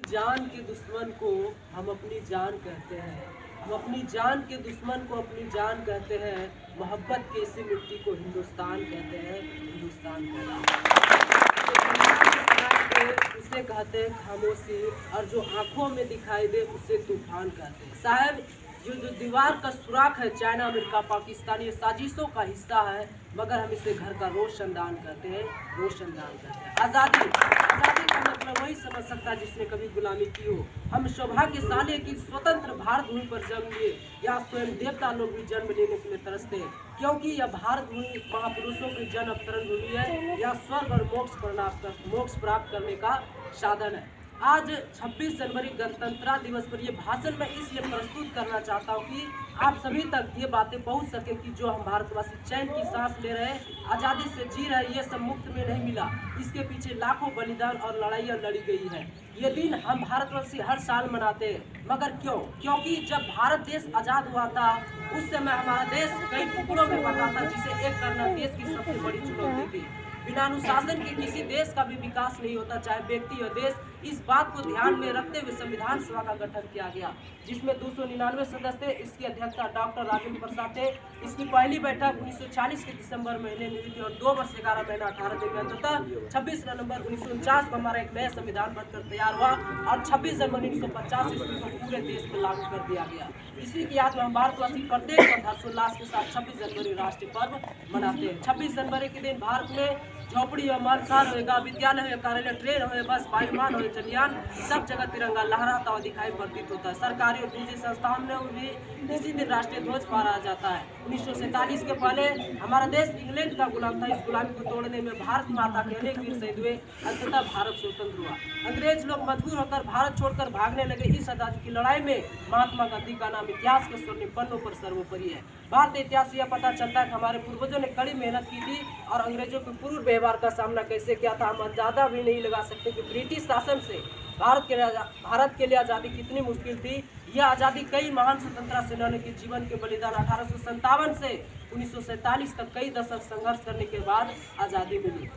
जान के दुश्मन को हम अपनी जान कहते हैं। हम अपनी जान के दुश्मन को अपनी जान कहते हैं। मोहब्बत की इसी मिट्टी को हिंदुस्तान कहते हैं। हिंदुस्तान कहते हैं उसे कहते हैं खामोशी, और जो आंखों में दिखाई दे उसे तूफान कहते हैं। साहब, जो दीवार का सुराख है चाइना अमेरिका पाकिस्तान, ये साजिशों का हिस्सा है, मगर हम इसे घर का रोशनदान कहते हैं। रोशनदान कहते हैं। आज़ादी का मतलब वही समझ सकता है जिसने कभी गुलामी की हो। हम सौभाग्यशाली है कि स्वतंत्र भारत भूमि पर जन्म लिए। यहाँ स्वयं देवता लोग भी जन्म लेने के लिए तरसते हैं, क्योंकि यह भारत भूमि महापुरुषों की जन्म अवतरण भूमि है। यह स्वर्ग और मोक्ष प्राप्त करने का साधन है। आज 26 जनवरी गणतंत्र दिवस पर यह भाषण मैं इसलिए प्रस्तुत करना चाहता हूँ कि आप सभी तक ये बातें पहुँच सके कि जो हम भारतवासी चैन की सांस ले रहे हैं, आज़ादी से जी रहे हैं, ये सब मुफ्त में नहीं मिला। इसके पीछे लाखों बलिदान और लड़ाइयाँ लड़ी गई है। ये दिन हम भारतवासी हर साल मनाते हैं, मगर क्यों? क्योंकि जब भारत देश आज़ाद हुआ था उस समय हमारा देश कई टुकड़ों में बंटा था, जिसे एक करना देश की सबसे बड़ी चुनौती थी। बिना अनुशासन के किसी देश का भी विकास नहीं होता, चाहे व्यक्ति या देश। इस बात को ध्यान में रखते हुए संविधान सभा का गठन किया गया, जिसमें 299 सदस्य थे। इसकी अध्यक्षता डॉक्टर राजेंद्र प्रसाद थे। इसकी पहली बैठक 1940 के दिसंबर महीने में हुई थी और 2 वर्ष 11 महीना 18 दिन में अंततः 26 नवंबर 1949 को हमारा एक नया संविधान बनकर तैयार हुआ और 26 जनवरी 1950 ईस्वी को पूरे देश में लागू कर दिया गया। इसी की याद में हम भारतवासी प्रत्येक हर्षोल्लास के साथ 26 जनवरी राष्ट्रीय पर्व मनाते हैं। 26 जनवरी के दिन भारत में झोपड़ी हो, मालसार होगा, विद्यालय हो, कार्यालय, ट्रेन हो, बस, वायुमान हो, जलयान, सब जगह तिरंगा लहराता हुआ दिखाई प्रतीत होता है। सरकारी और निजी संस्थाओं में भी इसी दिन राष्ट्रीय ध्वज फहराया जाता है। 1947 के पहले हमारा देश इंग्लैंड का गुलाम था। इस गुलामी को तोड़ने में भारत माता के अनेक वीर शहीद हुए। अंततः भारत स्वतंत्र हुआ। अंग्रेज लोग मजबूर होकर भारत छोड़कर भागने लगे। इस आजादी की लड़ाई में महात्मा गांधी का नाम इतिहास के स्वर्णिम पन्नों पर सर्वोपरि है। भारतीय इतिहास से यह पता चलता है कि हमारे पूर्वजों ने कड़ी मेहनत की थी और अंग्रेजों के क्रूर व्यवहार का सामना कैसे किया था। हम अंदाजा भी नहीं लगा सकते कि ब्रिटिश शासन से भारत के लिए आज़ादी कितनी मुश्किल थी। यह आज़ादी कई महान स्वतंत्रता सेनानियों के जीवन के बलिदान 1857 से 1947 तक कई दशक संघर्ष करने के बाद आज़ादी मिली।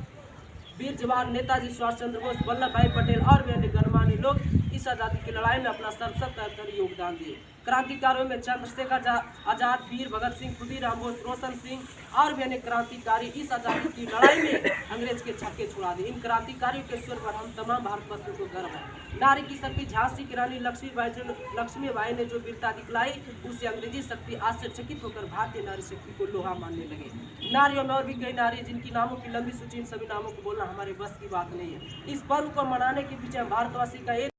वीर जवान नेताजी सुभाष चंद्र बोस, वल्लभ भाई पटेल और भी अन्य गणमान्य लोग इस आज़ादी की लड़ाई में अपना सर्वस्व योगदान दिए। क्रांतिकारियों में चंद्रशेखर आजाद, वीर भगत सिंह, खुदीराम बोस, रोशन सिंह और भी अन्य क्रांतिकारी इस आज़ादी की लड़ाई में अंग्रेज के छक्के छुड़ा दिए। इन क्रांतिकारियों के स्वर पर हम तमाम भारतवासियों को गर्व है। नारी की शक्ति झांसी की रानी लक्ष्मीबाई ने जो वीरता दिखलाई, उससे अंग्रेजी शक्ति आश्चर्यचकित होकर भारतीय नारी शक्ति को लोहा मानने लगे। नारियों में और भी कई नारी जिनकी नामों की लंबी सूची, इन सभी नामों को बोलना हमारे बस की बात नहीं है। इस पर्व को मनाने के पीछे भारतवासी का एक